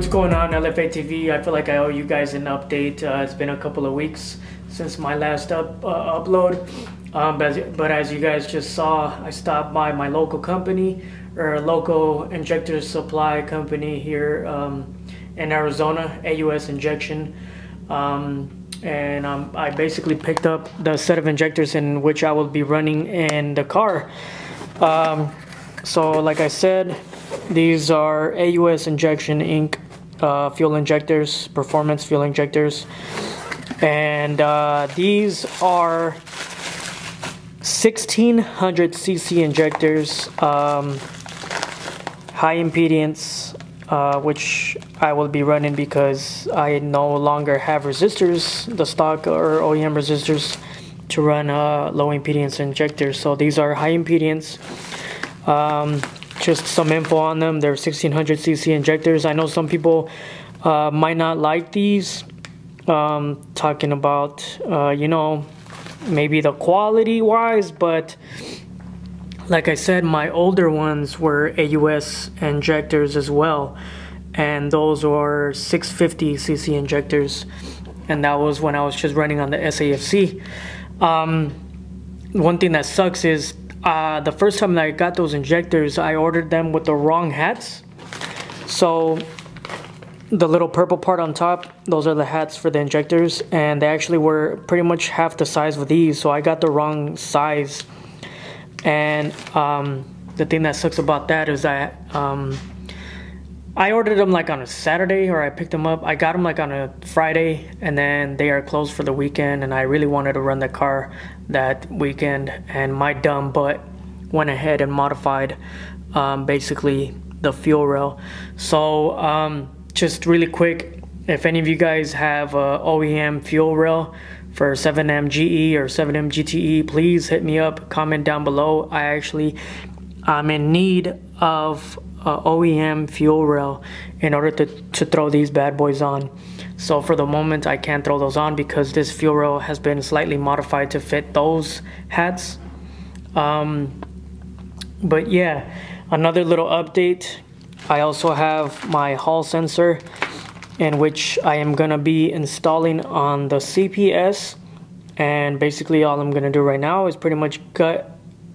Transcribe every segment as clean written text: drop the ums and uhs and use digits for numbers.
what's going on, LFATV? I feel like I owe you guys an update. It's been a couple of weeks since my last upload. But as you guys just saw, I stopped by my local company, or local injector supply company here in Arizona, AUS Injection. I basically picked up the set of injectors in which I will be running in the car. So like I said, these are AUS Injection Inc. Fuel injectors, performance fuel injectors. And these are 1600cc injectors, high impedance, which I will be running because I no longer have resistors, the stock or OEM resistors, to run low impedance injectors. So these are high impedance. Just some info on them. They're 1600cc injectors. I know some people might not like these, talking about you know, maybe the quality wise, but like I said, my older ones were AUS injectors as well, and those were 650cc injectors, and that was when I was just running on the SAFC. One thing that sucks is the first time that I got those injectors, I ordered them with the wrong hats. So the little purple part on top, those are the hats for the injectors, and they actually were pretty much half the size of these, so I got the wrong size. And the thing that sucks about that is that I ordered them like on a Saturday, or I picked them up. I got them like on a Friday, and then they are closed for the weekend, and I really wanted to run the car that weekend, and my dumb butt went ahead and modified basically the fuel rail. So just really quick, if any of you guys have a OEM fuel rail for 7M GE or 7M GTE, please hit me up, comment down below. I'm in need of OEM fuel rail in order to throw these bad boys on. So for the moment, I can't throw those on because this fuel rail has been slightly modified to fit those hats. But yeah, another little update. I also have my Hall sensor, in which I am gonna be installing on the CPS. And basically all I'm gonna do right now is pretty much gut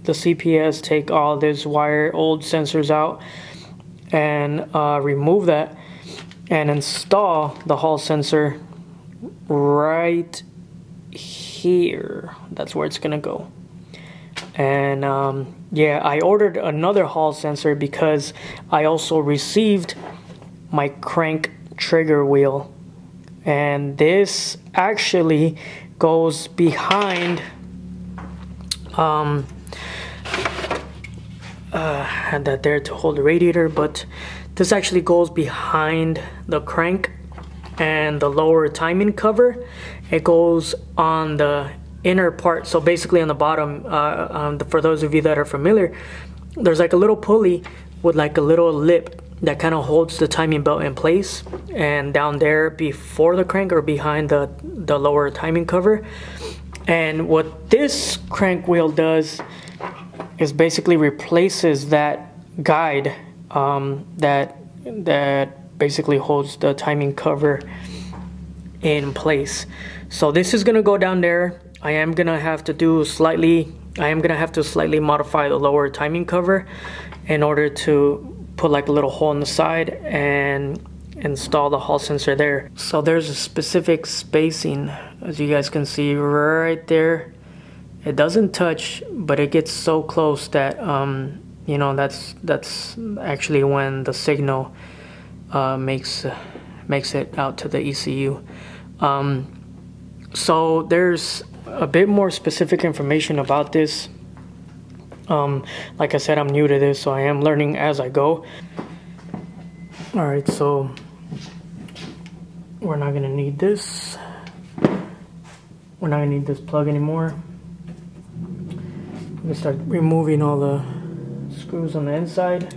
the CPS, take all this old sensors out, and remove that, and install the Hall sensor right here. That's where it's gonna go. And yeah, I ordered another Hall sensor because I also received my crank trigger wheel, and this actually goes behind had that there to hold the radiator, but this actually goes behind the crank and the lower timing cover. It goes on the inner part, so basically on the bottom, for those of you that are familiar, there's like a little pulley with like a little lip that kind of holds the timing belt in place, and down there before the crank or behind the lower timing cover. And what this crank wheel does is basically replaces that guide that basically holds the timing cover in place. So this is gonna go down there. I am gonna have to slightly modify the lower timing cover in order to put like a little hole in the side and install the Hall sensor there. So there's a specific spacing, as you guys can see right there. It doesn't touch, but it gets so close that you know, that's actually when the signal makes it out to the ECU. So there's a bit more specific information about this. Like I said, I'm new to this, so I am learning as I go. Alright, so we're not gonna need this. We're not gonna need this plug anymore. I'm gonna start removing all the screws on the inside.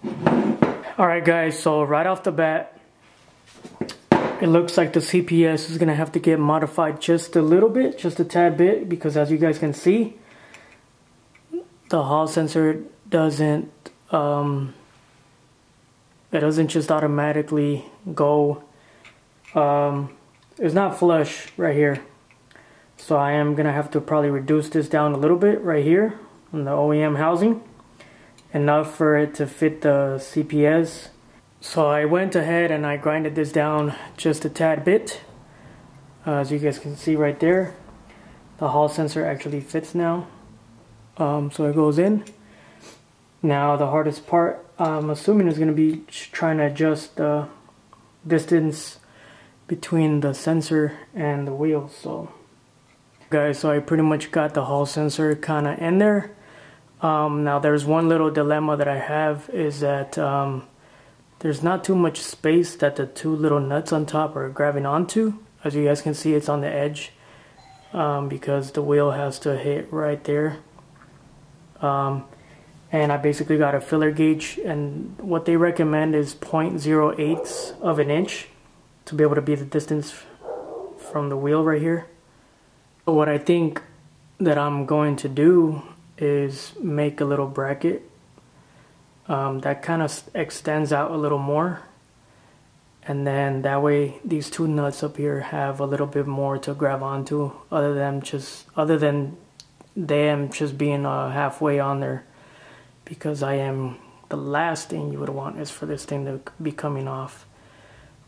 Alright guys, so right off the bat, it looks like the CPS is going to have to get modified just a little bit, just a tad bit, because as you guys can see, the Hall sensor doesn't, it doesn't just automatically go, it's not flush right here. So I am going to have to probably reduce this down a little bit right here on the OEM housing, enough for it to fit the CPS. So I went ahead and I grinded this down just a tad bit. As you guys can see right there, the Hall sensor actually fits now. So it goes in. Now the hardest part, I'm assuming, is going to be trying to adjust the distance between the sensor and the wheel. So guys, so I pretty much got the Hall sensor kind of in there. Now there's one little dilemma that I have, is that there's not too much space that the two little nuts on top are grabbing onto. As you guys can see, it's on the edge because the wheel has to hit right there. And I basically got a filler gauge, and what they recommend is 0.08 of an inch to be able to be the distance from the wheel right here. So what I think that I'm going to do is make a little bracket that kind of extends out a little more, and then that way these two nuts up here have a little bit more to grab onto, other than them just being halfway on there, because the last thing you would want is for this thing to be coming off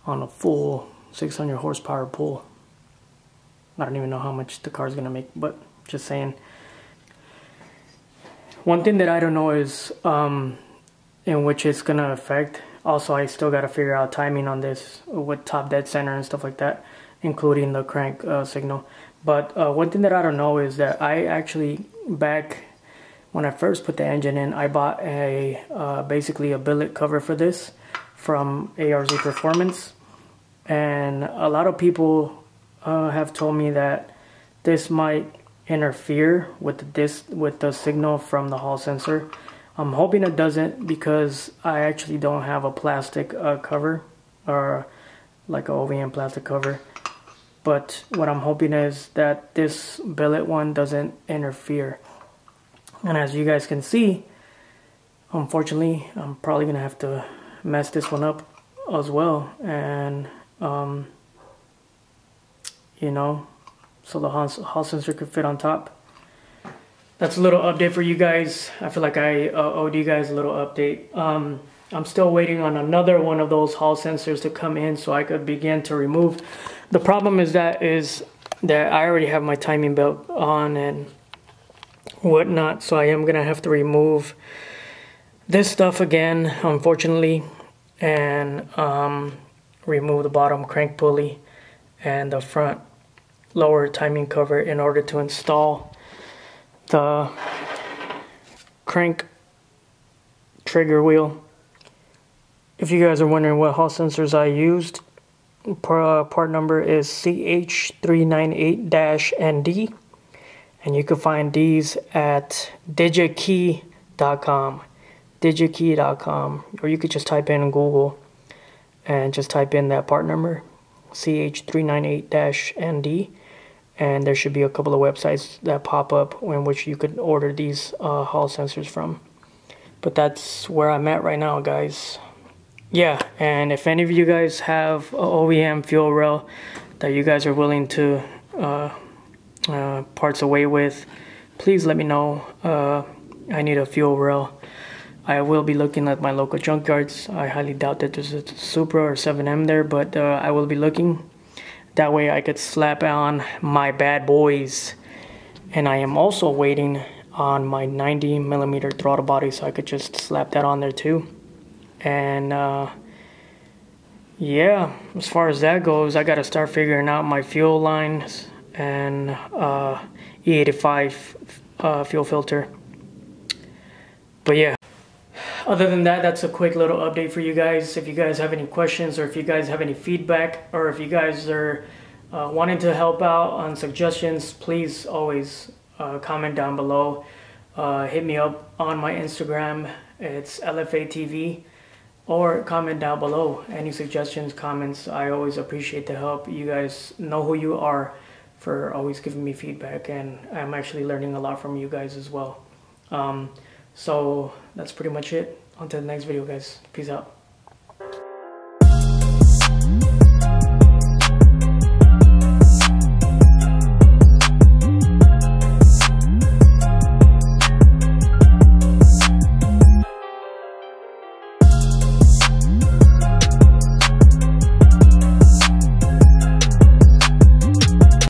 on a full 600 horsepower pull. I don't even know how much the car is gonna make, but just saying. One thing that I don't know is in which it's gonna affect. Also, I still gotta figure out timing on this with top dead center and stuff like that, including the crank signal. But one thing that I don't know is that I actually, back when I first put the engine in, I bought a basically a billet cover for this from ARZ Performance, and a lot of people have told me that this might interfere with the signal from the Hall sensor. I'm hoping it doesn't, because I actually don't have a plastic cover, or like an OEM plastic cover. But what I'm hoping is that this billet one doesn't interfere. And as you guys can see, unfortunately, I'm probably gonna have to mess this one up as well, and you know, so the Hall sensor could fit on top. That's a little update for you guys. I feel like I owed you guys a little update. I'm still waiting on another one of those Hall sensors to come in so I could begin to remove. The problem is that I already have my timing belt on and whatnot, so I am gonna have to remove this stuff again, unfortunately, and remove the bottom crank pulley and the front lower timing cover in order to install the crank trigger wheel. If you guys are wondering what Hall sensors I used, part number is CH398-ND, and you can find these at digikey.com, or you could just type in Google and just type in that part number, CH398-ND, and there should be a couple of websites that pop up in which you could order these Hall sensors from. But that's where I'm at right now, guys. Yeah, and if any of you guys have a OEM fuel rail that you guys are willing to parts away with, please let me know. I need a fuel rail. I will be looking at my local junkyards. I highly doubt that there's a Supra or 7M there, but I will be looking. That way I could slap on my bad boys. And I am also waiting on my 90mm throttle body, so I could just slap that on there too. And yeah, as far as that goes, I gotta start figuring out my fuel lines and E85 fuel filter. But yeah, other than that, that's a quick little update for you guys. If you guys have any questions, or if you guys have any feedback, or if you guys are wanting to help out on suggestions, please always comment down below. Hit me up on my Instagram. It's LFATV. or comment down below. Any suggestions, comments, I always appreciate the help. You guys know who you are for always giving me feedback, and I'm actually learning a lot from you guys as well. So that's pretty much it. On to the next video, guys. Peace out.